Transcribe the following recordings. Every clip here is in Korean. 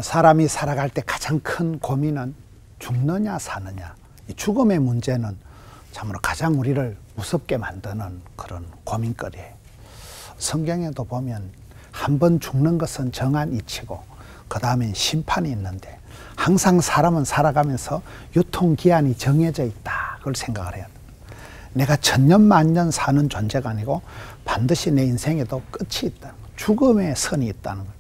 사람이 살아갈 때 가장 큰 고민은 죽느냐 사느냐. 이 죽음의 문제는 참으로 가장 우리를 무섭게 만드는 그런 고민거리예요. 성경에도 보면 한 번 죽는 것은 정한 이치고 그 다음엔 심판이 있는데 항상 사람은 살아가면서 유통기한이 정해져 있다. 그걸 생각을 해야 돼. 내가 천년 만년 사는 존재가 아니고 반드시 내 인생에도 끝이 있다. 죽음의 선이 있다는 거예요.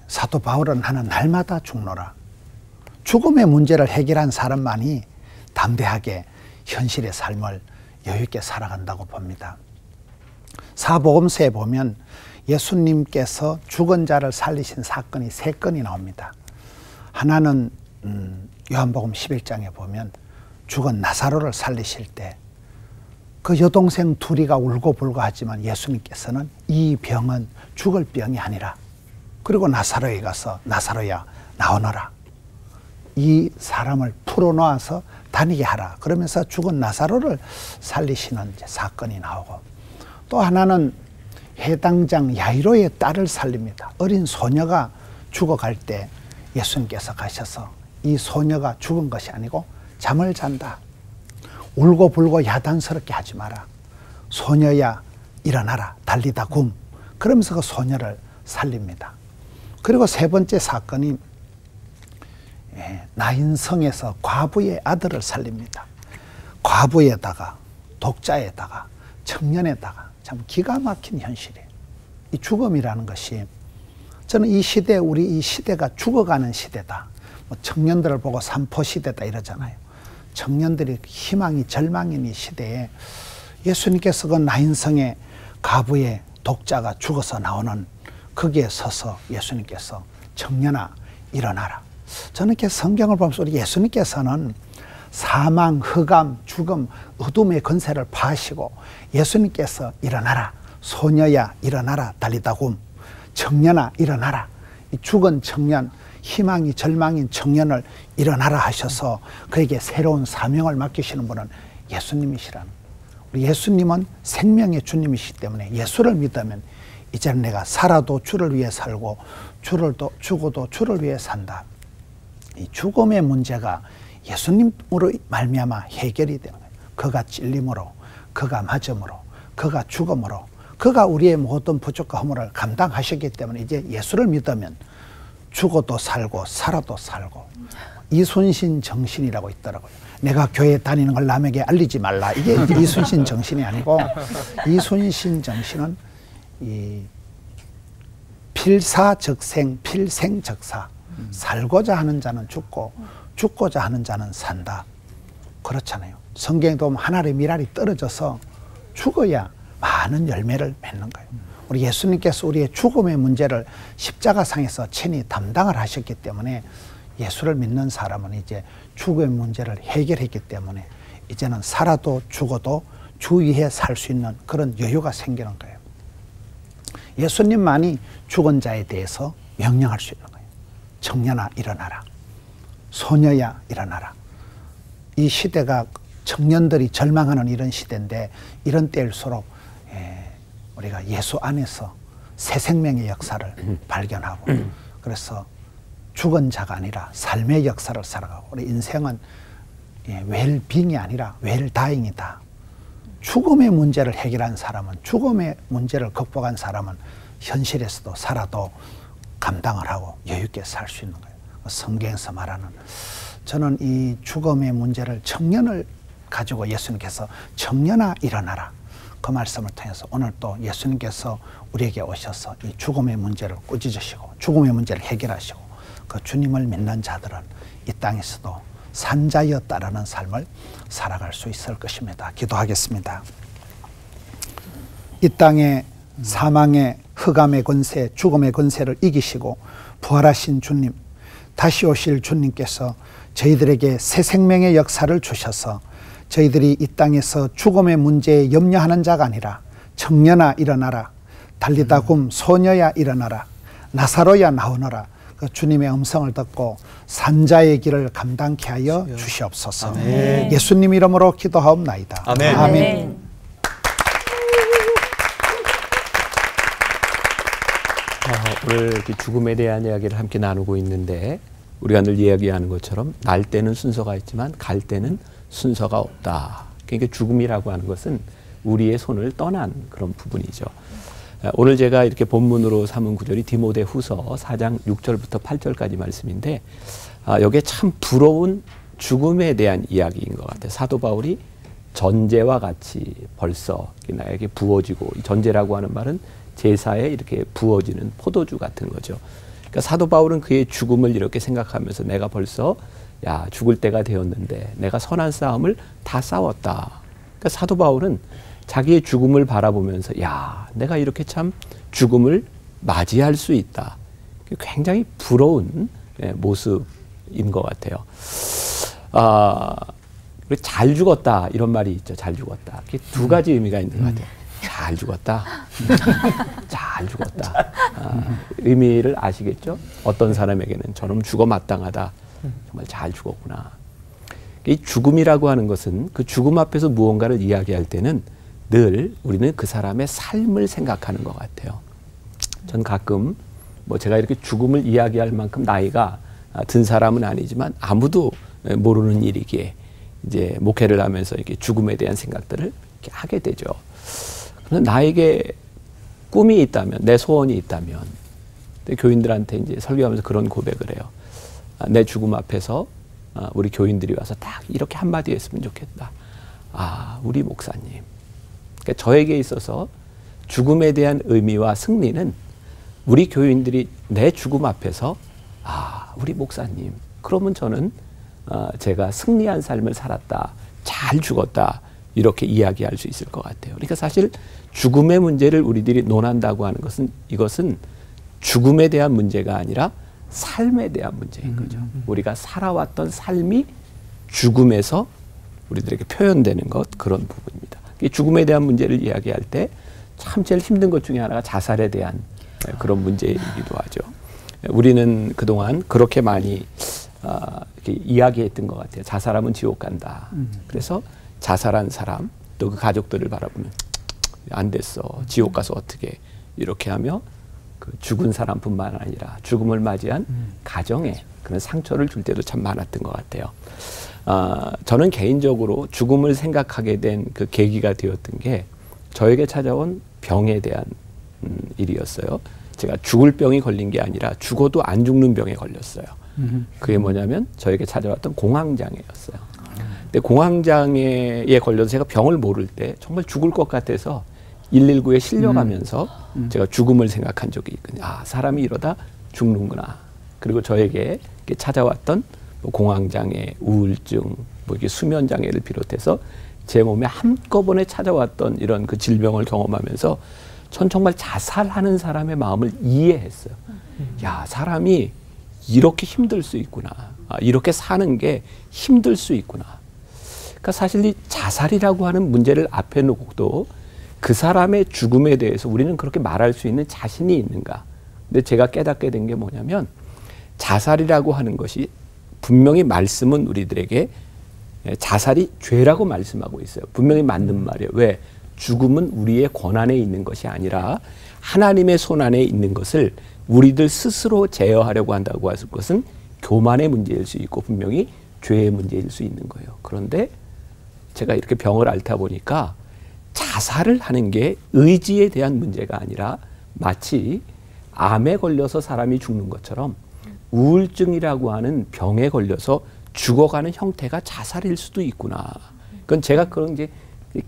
사도 바울은 하는 날마다 죽노라. 죽음의 문제를 해결한 사람만이 담대하게 현실의 삶을 여유있게 살아간다고 봅니다. 사복음서에 보면 예수님께서 죽은 자를 살리신 사건이 3건이 나옵니다. 하나는 요한복음 11장에 보면 죽은 나사로를 살리실 때 그 여동생 둘이가 울고불고 하지만 예수님께서는 이 병은 죽을 병이 아니라, 그리고 나사로에 가서 나사로야 나오너라, 이 사람을 풀어놓아서 다니게 하라, 그러면서 죽은 나사로를 살리시는 이제 사건이 나오고, 또 하나는 해당장 야이로의 딸을 살립니다. 어린 소녀가 죽어갈 때 예수님께서 가셔서 이 소녀가 죽은 것이 아니고 잠을 잔다. 울고불고 야단스럽게 하지 마라. 소녀야 일어나라. 달리다 굼. 그러면서 그 소녀를 살립니다. 그리고 3번째 사건이 나인성에서 과부의 아들을 살립니다. 과부에다가 독자에다가 청년에다가 참 기가 막힌 현실이에요. 이 죽음이라는 것이, 저는 이 시대, 우리 이 시대가 죽어가는 시대다. 뭐 청년들을 보고 삼포시대다 이러잖아요. 청년들이 희망이 절망인 이 시대에 예수님께서 그 나인성의 과부의 독자가 죽어서 나오는 거기에 서서 예수님께서 청년아 일어나라. 저는 이렇게 성경을 보면서 우리 예수님께서는 사망, 흑암, 죽음, 어둠의 권세를 파하시고 예수님께서 일어나라. 소녀야 일어나라. 달리다 굼. 청년아 일어나라. 이 죽은 청년, 희망이 절망인 청년을 일어나라 하셔서 그에게 새로운 사명을 맡기시는 분은 예수님이시라는 거예요. 우리 예수님은 생명의 주님이시기 때문에 예수를 믿으면 이제는 내가 살아도 주를 위해 살고 죽어도 주를 위해 산다. 이 죽음의 문제가 예수님으로 말미암아 해결이 되는 거예요. 그가 찔림으로, 그가 맞음으로, 그가 죽음으로, 그가 우리의 모든 부족과 허물을 감당하셨기 때문에 이제 예수를 믿으면 죽어도 살고 살아도 살고. 이순신 정신이라고 있더라고요. 내가 교회 다니는 걸 남에게 알리지 말라. 이게 이순신 정신이 아니고, 이순신 정신은 이 필사적생, 필생적사. 살고자 하는 자는 죽고 죽고자 하는 자는 산다. 그렇잖아요. 성경에 보면 하늘의 미랄이 떨어져서 죽어야 많은 열매를 맺는 거예요. 우리 예수님께서 우리의 죽음의 문제를 십자가상에서 친히 담당을 하셨기 때문에 예수를 믿는 사람은 이제 죽음의 문제를 해결했기 때문에 이제는 살아도 죽어도 주 위에 살 수 있는 그런 여유가 생기는 거예요. 예수님만이 죽은 자에 대해서 명령할 수 있는 거예요. 청년아 일어나라. 소녀야 일어나라. 이 시대가 청년들이 절망하는 이런 시대인데, 이런 때일수록 우리가 예수 안에서 새 생명의 역사를 발견하고, 그래서 죽은 자가 아니라 삶의 역사를 살아가고, 우리 인생은 웰빙이 아니라 웰다잉이다. 죽음의 문제를 해결한 사람은, 죽음의 문제를 극복한 사람은 현실에서도 살아도 감당을 하고 여유있게 살 수 있는 거예요. 성경에서 말하는, 저는 이 죽음의 문제를 청년을 가지고 예수님께서 청년아 일어나라. 그 말씀을 통해서 오늘 또 예수님께서 우리에게 오셔서 이 죽음의 문제를 꾸짖으시고 죽음의 문제를 해결하시고, 그 주님을 믿는 자들은 이 땅에서도 산자여 따르는 삶을 살아갈 수 있을 것입니다. 기도하겠습니다. 이 땅에 사망의 흑암의 권세, 죽음의 권세를 이기시고 부활하신 주님, 다시 오실 주님께서 저희들에게 새 생명의 역사를 주셔서 저희들이 이 땅에서 죽음의 문제에 염려하는 자가 아니라 청년아 일어나라. 달리다 굼. 소녀야 일어나라. 나사로야 나오너라. 그 주님의 음성을 듣고 산자의 길을 감당케 하여 주시옵소서. 아멘. 예수님 이름으로 기도하옵나이다. 아멘. 아멘. 오늘 이렇게 죽음에 대한 이야기를 함께 나누고 있는데 우리가 늘 이야기하는 것처럼 날 때는 순서가 있지만 갈 때는 순서가 없다. 그러니까 죽음이라고 하는 것은 우리의 손을 떠난 그런 부분이죠. 오늘 제가 이렇게 본문으로 삼은 구절이 디모데 후서 4장 6절부터 8절까지 말씀인데 여기에 참 부러운 죽음에 대한 이야기인 것 같아요. 사도 바울이 전제와 같이 벌써 나에게 부어지고, 전제라고 하는 말은 제사에 이렇게 부어지는 포도주 같은 거죠. 그러니까 사도 바울은 그의 죽음을 이렇게 생각하면서 내가 벌써 죽을 때가 되었는데 내가 선한 싸움을 다 싸웠다. 그러니까 사도 바울은 자기의 죽음을 바라보면서 내가 이렇게 참 죽음을 맞이할 수 있다. 굉장히 부러운 모습인 것 같아요. 잘 죽었다 이런 말이 있죠. 잘 죽었다. 두 가지 의미가 있는 것 같아요. 잘 죽었다. 잘 죽었다. 의미를 아시겠죠? 어떤 사람에게는 저놈 죽어 마땅하다. 정말 잘 죽었구나. 이 죽음이라고 하는 것은 그 죽음 앞에서 무언가를 이야기할 때는 늘 우리는 그 사람의 삶을 생각하는 것 같아요. 전 가끔 제가 이렇게 죽음을 이야기할 만큼 나이가 든 사람은 아니지만 아무도 모르는 일이기에 이제 목회를 하면서 이렇게 죽음에 대한 생각들을 이렇게 하게 되죠. 그래서 나에게 꿈이 있다면, 내 소원이 있다면, 교인들한테 이제 설교하면서 그런 고백을 해요. 내 죽음 앞에서 우리 교인들이 와서 딱 이렇게 한마디 했으면 좋겠다. 우리 목사님. 그러니까 저에게 있어서 죽음에 대한 의미와 승리는 우리 교인들이 내 죽음 앞에서 우리 목사님. 그러면 저는 제가 승리한 삶을 살았다. 잘 죽었다. 이렇게 이야기할 수 있을 것 같아요. 그러니까 사실 죽음의 문제를 우리들이 논한다고 하는 것은 이것은 죽음에 대한 문제가 아니라 삶에 대한 문제인 거죠. 우리가 살아왔던 삶이 죽음에서 우리들에게 표현되는 것, 그런 부분입니다. 죽음에 대한 문제를 이야기할 때 참 제일 힘든 것 중에 하나가 자살에 대한 그런 문제이기도 하죠. 우리는 그동안 그렇게 많이 이렇게 이야기했던 것 같아요. 자살하면 지옥 간다. 그래서 자살한 사람 또 그 가족들을 바라보면 안 됐어. 지옥 가서 어떻게 이렇게 하며 그 죽은 사람뿐만 아니라 죽음을 맞이한 가정에 그런 상처를 줄 때도 참 많았던 것 같아요. 저는 개인적으로 죽음을 생각하게 된 그 계기가 되었던 게 저에게 찾아온 병에 대한 일이었어요. 제가 죽을 병이 걸린 게 아니라 죽어도 안 죽는 병에 걸렸어요. 그게 뭐냐면 저에게 찾아왔던 공황장애였어요. 근데 공황장애에 걸려서 제가 병을 모를 때 정말 죽을 것 같아서 119에 실려가면서 제가 죽음을 생각한 적이 있거든요. 사람이 이러다 죽는구나. 그리고 저에게 찾아왔던 공황장애, 우울증, 이렇게 수면장애를 비롯해서 제 몸에 한꺼번에 찾아왔던 이런 그 질병을 경험하면서 전 정말 자살하는 사람의 마음을 이해했어요. 사람이 이렇게 힘들 수 있구나. 이렇게 사는 게 힘들 수 있구나. 그러니까 사실 이 자살이라고 하는 문제를 앞에 놓고도 그 사람의 죽음에 대해서 우리는 그렇게 말할 수 있는 자신이 있는가. 근데 제가 깨닫게 된 게 뭐냐면 자살이라고 하는 것이 분명히 말씀은 우리들에게 자살이 죄라고 말씀하고 있어요. 분명히 맞는 말이에요. 왜? 죽음은 우리의 권한에 있는 것이 아니라 하나님의 손안에 있는 것을 우리들 스스로 제어하려고 한다고 하는 것은 교만의 문제일 수 있고 분명히 죄의 문제일 수 있는 거예요. 그런데 제가 이렇게 병을 앓다 보니까 자살을 하는 게 의지에 대한 문제가 아니라 마치 암에 걸려서 사람이 죽는 것처럼 우울증이라고 하는 병에 걸려서 죽어가는 형태가 자살일 수도 있구나. 그건 제가 그런 이제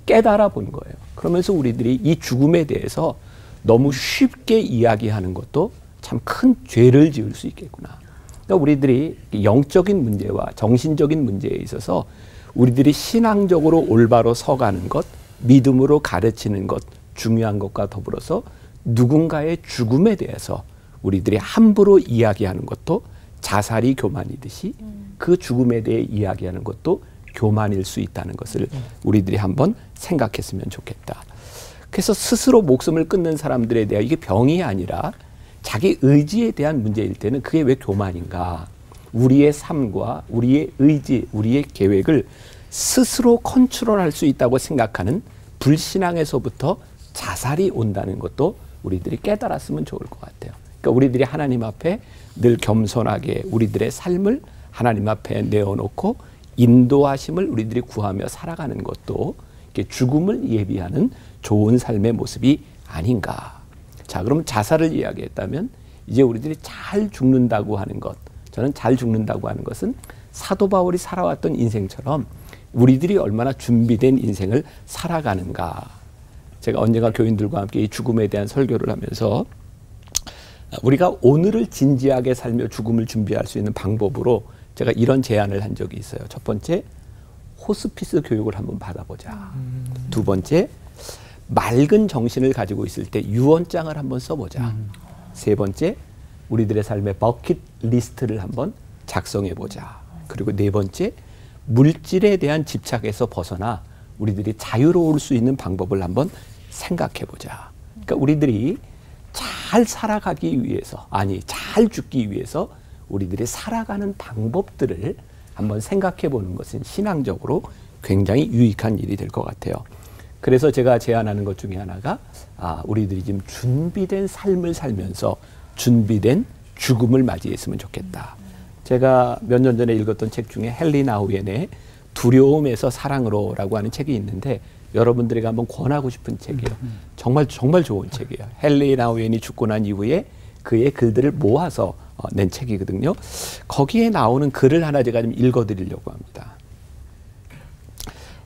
깨달아 본 거예요. 그러면서 우리들이 이 죽음에 대해서 너무 쉽게 이야기하는 것도 참 큰 죄를 지을 수 있겠구나. 그러니까 우리들이 영적인 문제와 정신적인 문제에 있어서 우리들이 신앙적으로 올바로 서가는 것, 믿음으로 가르치는 것, 중요한 것과 더불어서 누군가의 죽음에 대해서 우리들이 함부로 이야기하는 것도 자살이 교만이듯이 그 죽음에 대해 이야기하는 것도 교만일 수 있다는 것을 우리들이 한번 생각했으면 좋겠다. 그래서 스스로 목숨을 끊는 사람들에 대한 이게 병이 아니라 자기 의지에 대한 문제일 때는 그게 왜 교만인가. 우리의 삶과 우리의 의지, 우리의 계획을 스스로 컨트롤할 수 있다고 생각하는 불신앙에서부터 자살이 온다는 것도 우리들이 깨달았으면 좋을 것 같아요. 그러니까 우리들이 하나님 앞에 늘 겸손하게 우리들의 삶을 하나님 앞에 내어놓고 인도하심을 우리들이 구하며 살아가는 것도 죽음을 예비하는 좋은 삶의 모습이 아닌가. 자, 그럼 자살을 이야기했다면 이제 우리들이 잘 죽는다고 하는 것, 저는 잘 죽는다고 하는 것은 사도 바울이 살아왔던 인생처럼 우리들이 얼마나 준비된 인생을 살아가는가. 제가 언젠가 교인들과 함께 이 죽음에 대한 설교를 하면서 우리가 오늘을 진지하게 살며 죽음을 준비할 수 있는 방법으로 제가 이런 제안을 한 적이 있어요. 첫 번째, 호스피스 교육을 한번 받아보자. 두 번째, 맑은 정신을 가지고 있을 때 유언장을 한번 써보자. 세 번째, 우리들의 삶의 버킷 리스트를 한번 작성해보자. 그리고 네 번째, 물질에 대한 집착에서 벗어나 우리들이 자유로울 수 있는 방법을 한번 생각해보자. 그러니까 우리들이 잘 살아가기 위해서, 아니 잘 죽기 위해서 우리들이 살아가는 방법들을 한번 생각해 보는 것은 신앙적으로 굉장히 유익한 일이 될 것 같아요. 그래서 제가 제안하는 것 중에 하나가 우리들이 지금 준비된 삶을 살면서 준비된 죽음을 맞이했으면 좋겠다. 제가 몇 년 전에 읽었던 책 중에 헨리 나우엔의 두려움에서 사랑으로라고 하는 책이 있는데 여러분들에게 한번 권하고 싶은 책이에요. 정말 좋은 책이에요. 헨리 나우엔이 죽고 난 이후에 그의 글들을 모아서 낸 책이거든요. 거기에 나오는 글을 하나 제가 좀 읽어드리려고 합니다.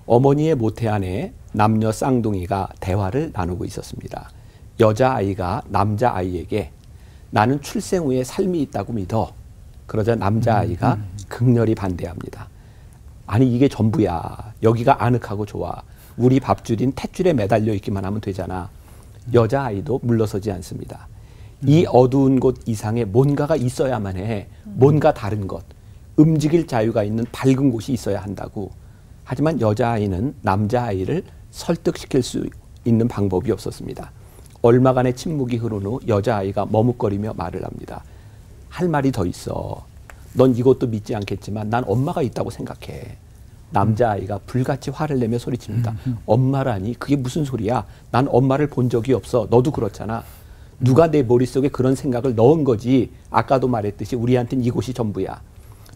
어머니의 모태 안에 남녀 쌍둥이가 대화를 나누고 있었습니다. 여자아이가 남자아이에게 나는 출생 후에 삶이 있다고 믿어. 그러자 남자아이가 극렬히 반대합니다. 아니 이게 전부야. 여기가 아늑하고 좋아. 우리 밥줄인 탯줄에 매달려 있기만 하면 되잖아. 여자아이도 물러서지 않습니다. 이 어두운 곳 이상에 뭔가가 있어야만 해. 뭔가 다른 것. 움직일 자유가 있는 밝은 곳이 있어야 한다고. 하지만 여자아이는 남자아이를 설득시킬 수 있는 방법이 없었습니다. 얼마간의 침묵이 흐른 후 여자아이가 머뭇거리며 말을 합니다. 할 말이 더 있어. 넌 이것도 믿지 않겠지만 난 엄마가 있다고 생각해. 남자아이가 불같이 화를 내며 소리칩니다. 엄마라니 그게 무슨 소리야. 난 엄마를 본 적이 없어. 너도 그렇잖아. 누가 내 머릿속에 그런 생각을 넣은 거지. 아까도 말했듯이 우리한테는 이곳이 전부야.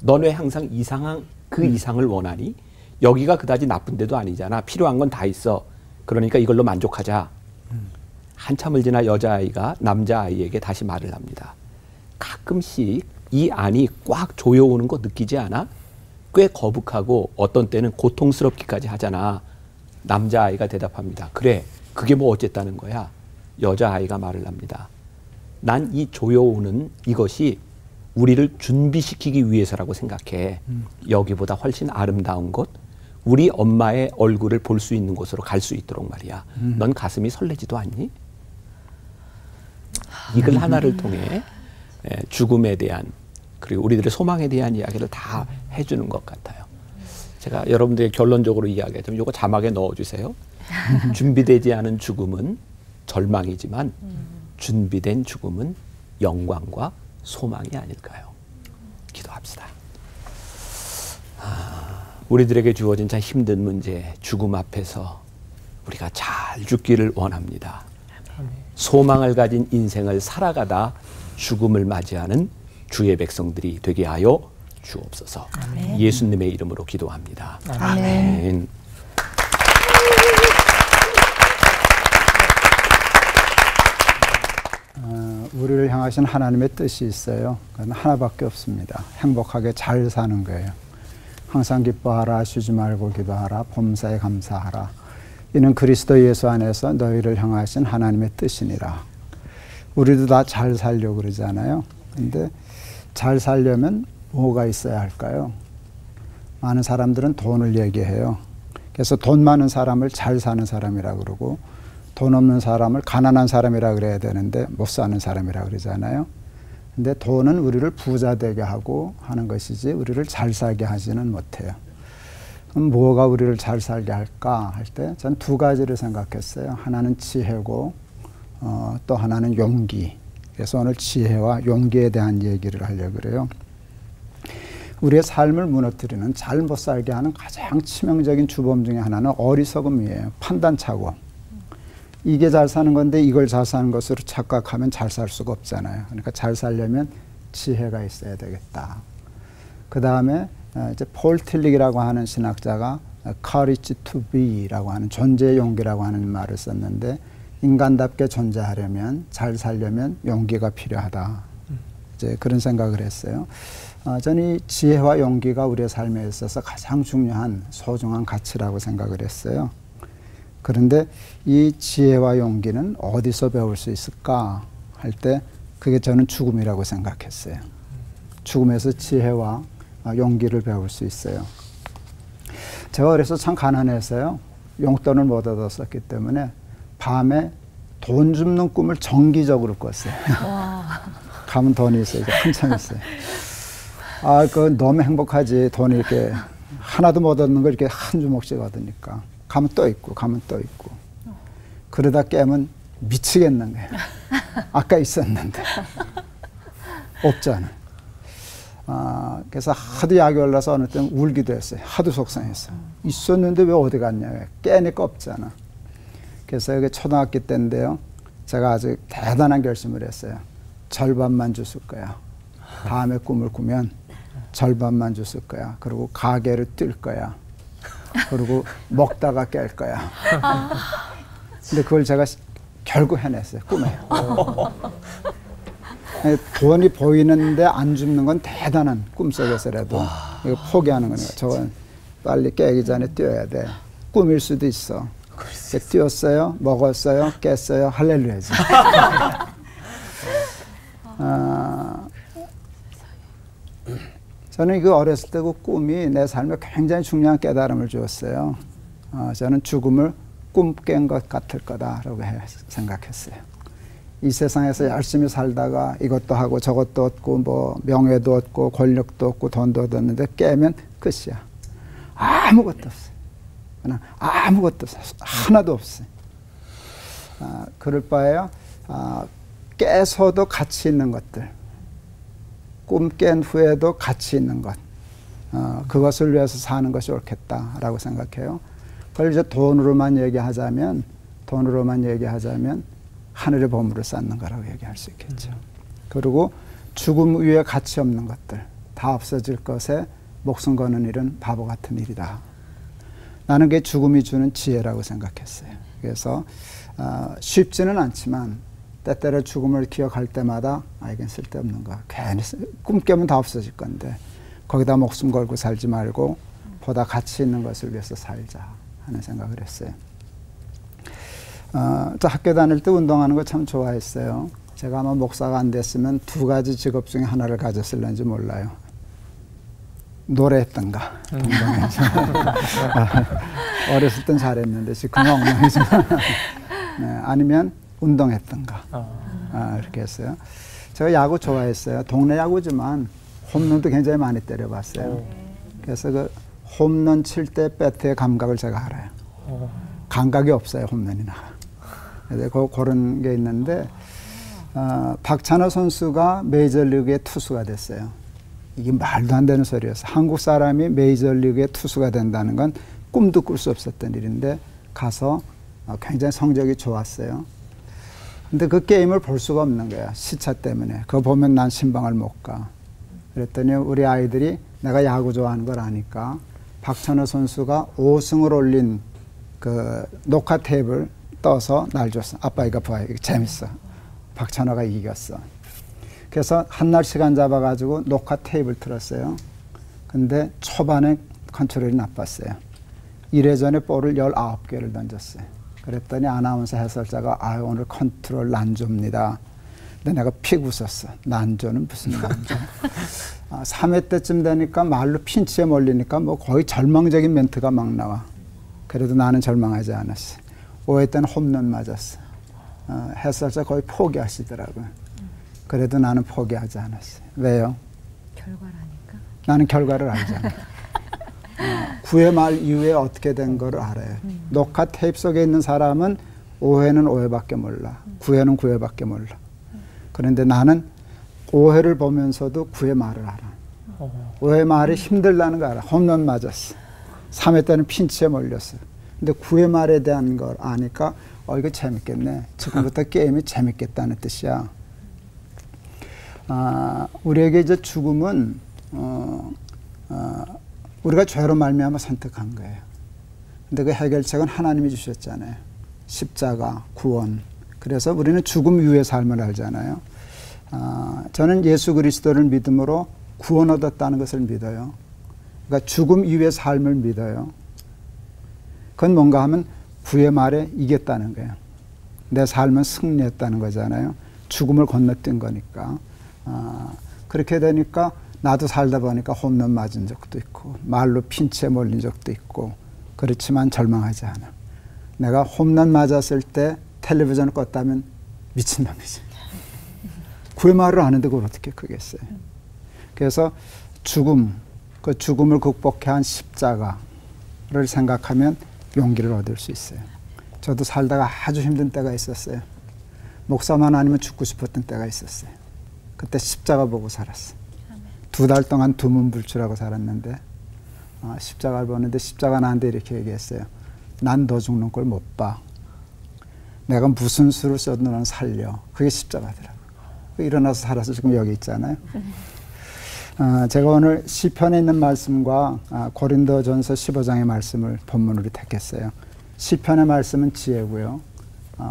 넌 왜 항상 이상한 그 이상을 원하니? 여기가 그다지 나쁜 데도 아니잖아. 필요한 건 다 있어. 그러니까 이걸로 만족하자. 한참을 지나 여자아이가 남자아이에게 다시 말을 합니다. 가끔씩 이 안이 꽉 조여오는 거 느끼지 않아? 꽤 거북하고 어떤 때는 고통스럽기까지 하잖아. 남자아이가 대답합니다. 그래, 그게 뭐 어쨌다는 거야? 여자아이가 말을 합니다. 난 이 조여오는 이것이 우리를 준비시키기 위해서라고 생각해. 여기보다 훨씬 아름다운 곳, 우리 엄마의 얼굴을 볼 수 있는 곳으로 갈 수 있도록 말이야. 넌 가슴이 설레지도 않니? 이 글 하나를 통해 죽음에 대한 그리고 우리들의 소망에 대한 이야기를 다 해주는 것 같아요. 제가 여러분들에게 결론적으로 이야기하자면 이거 자막에 넣어주세요. 준비되지 않은 죽음은 절망이지만 준비된 죽음은 영광과 소망이 아닐까요? 기도합시다. 우리들에게 주어진 참 힘든 문제, 죽음 앞에서 우리가 잘 죽기를 원합니다. 소망을 가진 인생을 살아가다 죽음을 맞이하는 주의 백성들이 되게 하여 주옵소서. 아멘. 예수님의 이름으로 기도합니다. 아멘. 우리를 향하신 하나님의 뜻이 있어요. 그건 하나밖에 없습니다. 행복하게 잘 사는 거예요. 항상 기뻐하라, 쉬지 말고 기도하라, 범사에 감사하라. 이는 그리스도 예수 안에서 너희를 향하신 하나님의 뜻이니라. 우리도 다 잘 살려고 그러잖아요. 근데 잘 살려면 뭐가 있어야 할까요? 많은 사람들은 돈을 얘기해요. 그래서 돈 많은 사람을 잘 사는 사람이라 그러고 돈 없는 사람을 가난한 사람이라 그래야 되는데 못 사는 사람이라 그러잖아요. 근데 돈은 우리를 부자 되게 하고 하는 것이지 우리를 잘 살게 하지는 못해요. 그럼 뭐가 우리를 잘 살게 할까 할 때 전 두 가지를 생각했어요. 하나는 지혜고 또 하나는 용기. 그래서 오늘 지혜와 용기에 대한 얘기를 하려고 그래요. 우리의 삶을 무너뜨리는 잘 못 살게 하는 가장 치명적인 주범 중에 하나는 어리석음이에요. 판단착오. 이게 잘 사는 건데 이걸 잘 사는 것으로 착각하면 잘 살 수가 없잖아요. 그러니까 잘 살려면 지혜가 있어야 되겠다. 그 다음에 이제 폴 틸릭이라고 하는 신학자가 courage to be라고 하는 존재의 용기라고 하는 말을 썼는데, 인간답게 존재하려면, 잘 살려면 용기가 필요하다. 이제 그런 생각을 했어요. 저는 이 지혜와 용기가 우리의 삶에 있어서 가장 중요한 소중한 가치라고 생각을 했어요. 그런데 이 지혜와 용기는 어디서 배울 수 있을까 할 때 그게 저는 죽음이라고 생각했어요. 죽음에서 지혜와 용기를 배울 수 있어요. 제가 어려서 참 가난해서요. 용돈을 못 얻었었기 때문에 밤에 돈 줍는 꿈을 정기적으로 꿨어요. 가면 돈이 있어요. 한참 있어요. 아, 그 너무 행복하지. 돈이 이렇게 하나도 못 얻는 걸 이렇게 한 주먹씩 얻으니까. 가면 또 있고, 가면 또 있고. 그러다 깨면 미치겠는 거예요. 아까 있었는데. 없잖아. 그래서 하도 약이 올라서 어느 때는 울기도 했어요. 하도 속상했어요. 있었는데 왜 어디 갔냐. 깨니까 없잖아. 그래서 이게 초등학교 때인데요. 제가 아주 대단한 결심을 했어요. 절반만 줬을 거야. 다음에 꿈을 꾸면 절반만 줬을 거야. 그리고 가게를 뛸 거야. 그리고 먹다가 깰 거야. 근데 그걸 제가 결국 해냈어요. 꿈에. 돈이 보이는데 안 줍는 건 대단한 꿈속에서라도 이거 포기하는 거니까. 저건 빨리 깨기 전에 뛰어야 돼. 꿈일 수도 있어. 뛰었어요, 먹었어요, 깼어요, 할렐루야지. 저는 그 어렸을 때 그 꿈이 내 삶에 굉장히 중요한 깨달음을 주었어요. 저는 죽음을 꿈 깬 것 같을 거다라고 생각했어요. 이 세상에서 열심히 살다가 이것도 하고 저것도 얻고 뭐 명예도 얻고 권력도 얻고 돈도 얻었는데 깨면 끝이야. 아무것도 없어요. 그냥 아무것도 없어요. 하나도 없어요. 그럴 바에요. 깨서도 가치 있는 것들, 꿈 깬 후에도 가치 있는 것, 그것을 위해서 사는 것이 옳겠다라고 생각해요. 그걸 이제 돈으로만 얘기하자면 하늘의 보물을 쌓는 거라고 얘기할 수 있겠죠. 그리고 죽음 위에 가치 없는 것들, 다 없어질 것에 목숨 거는 일은 바보 같은 일이다. 나는 그게 죽음이 주는 지혜라고 생각했어요. 그래서 쉽지는 않지만 때때로 죽음을 기억할 때마다 이건 쓸데없는 거야. 괜히 꿈 깨면 다 없어질 건데 거기다 목숨 걸고 살지 말고 보다 가치 있는 것을 위해서 살자 하는 생각을 했어요. 저 학교 다닐 때 운동하는 거 참 좋아했어요. 제가 아마 목사가 안 됐으면 두 가지 직업 중에 하나를 가졌을는지 몰라요. 노래했던가. 어렸을 땐 잘했는데 지금은 엉망이지만 네, 아니면 운동했던가. 이렇게 했어요. 제가 야구 좋아했어요. 동네 야구지만 홈런도 굉장히 많이 때려봤어요. 그래서 그 홈런 칠 때 배트의 감각을 제가 알아요. 감각이 없어요, 홈런이나. 그래서 그런 게 있는데 박찬호 선수가 메이저리그의 투수가 됐어요. 이게 말도 안 되는 소리였어요. 한국 사람이 메이저리그의 투수가 된다는 건 꿈도 꿀 수 없었던 일인데 가서 굉장히 성적이 좋았어요. 근데 그 게임을 볼 수가 없는 거야. 시차 때문에. 그거 보면 난 신방을 못 가. 그랬더니 우리 아이들이 내가 야구 좋아하는 걸 아니까 박찬호 선수가 5승을 올린 그 녹화 테이프를 떠서 날 줬어. 아빠 이거 봐. 이거 재밌어. 박찬호가 이겼어. 그래서 한날 시간 잡아가지고 녹화 테이프를 틀었어요. 근데 초반에 컨트롤이 나빴어요. 1회전에 볼을 19개를 던졌어요. 그랬더니 아나운서 해설자가 오늘 컨트롤 난조입니다. 근데 내가 픽 웃었어. 난조는 무슨 난조. 3회 때쯤 되니까 말로 핀치에 몰리니까 뭐 거의 절망적인 멘트가 막 나와. 그래도 나는 절망하지 않았어. 5회 때는 홈런 맞았어. 해설자 거의 포기하시더라고요. 그래도 나는 포기하지 않았어요. 왜요? 결과라니까. 나는 결과를 알잖아. 9회 말 이후에 어떻게 된 걸 알아요. 녹화 테이프 속에 있는 사람은 5회는 5회밖에 몰라. 9회는 9회밖에 몰라. 그런데 나는 5회를 보면서도 9회 말을 알아. 5회 말이 힘들다는 거 알아. 홈런 맞았어. 3회 때는 핀치에 몰렸어. 근데 9회 말에 대한 걸 아니까 이거 재밌겠네. 지금부터 게임이 재밌겠다는 뜻이야. 우리에게 이제 죽음은 우리가 죄로 말미암아 선택한 거예요. 근데 그 해결책은 하나님이 주셨잖아요. 십자가, 구원. 그래서 우리는 죽음 이후의 삶을 알잖아요. 저는 예수 그리스도를 믿음으로 구원 얻었다는 것을 믿어요. 그러니까 죽음 이후의 삶을 믿어요. 그건 뭔가 하면 구의 말에 이겼다는 거예요. 내 삶은 승리했다는 거잖아요. 죽음을 건너뛴 거니까. 그렇게 되니까 나도 살다 보니까 홈런 맞은 적도 있고 말로 핀치에 몰린 적도 있고 그렇지만 절망하지 않아. 내가 홈런 맞았을 때 텔레비전을 껐다면 미친놈이지. 구의 말을 아는데 그걸 어떻게 크겠어요. 그래서 죽음, 그 죽음을 극복해 한 십자가를 생각하면 용기를 얻을 수 있어요. 저도 살다가 아주 힘든 때가 있었어요. 목사만 아니면 죽고 싶었던 때가 있었어요. 그때 십자가 보고 살았어요. 2달 동안 두문불출하고 살았는데 십자가를 보는데 십자가 나한테 이렇게 얘기했어요. 난 너 죽는 걸 못 봐. 내가 무슨 수를 써도 넌 살려. 그게 십자가더라고요. 일어나서 살아서 지금 여기 있잖아요. 제가 오늘 시편에 있는 말씀과 고린도전서 15장의 말씀을 본문으로 택했어요. 시편의 말씀은 지혜고요.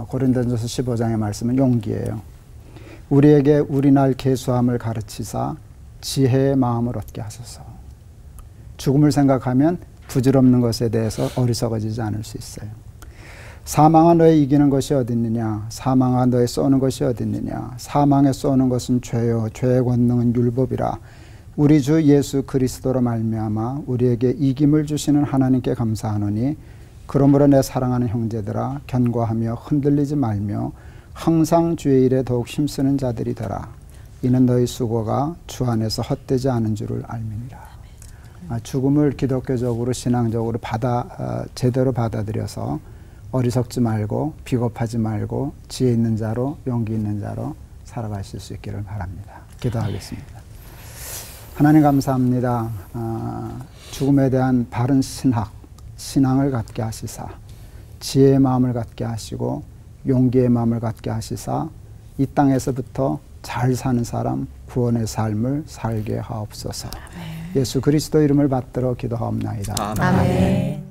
고린도전서 15장의 말씀은 용기예요. 우리에게 우리날 계수함을 가르치사 지혜의 마음을 얻게 하소서. 죽음을 생각하면 부질없는 것에 대해서 어리석어지지 않을 수 있어요. 사망아 너의 이기는 것이 어딨느냐. 사망아 너의 쏘는 것이 어딨느냐. 사망에 쏘는 것은 죄요 죄의 권능은 율법이라. 우리 주 예수 그리스도로 말미암아 우리에게 이김을 주시는 하나님께 감사하노니 그러므로 내 사랑하는 형제들아 견고하며 흔들리지 말며 항상 주의 일에 더욱 힘쓰는 자들이 되라. 이는 너희 수고가 주 안에서 헛되지 않은 줄을 알미니라. 죽음을 기독교적으로 신앙적으로 제대로 받아들여서 어리석지 말고 비겁하지 말고 지혜 있는 자로 용기 있는 자로 살아가실 수 있기를 바랍니다. 기도하겠습니다. 하나님 감사합니다. 죽음에 대한 바른 신앙을 갖게 하시사 지혜의 마음을 갖게 하시고 용기의 마음을 갖게 하시사 이 땅에서부터 잘 사는 사람 구원의 삶을 살게 하옵소서. 예수 그리스도 이름을 받들어 기도하옵나이다. 아멘.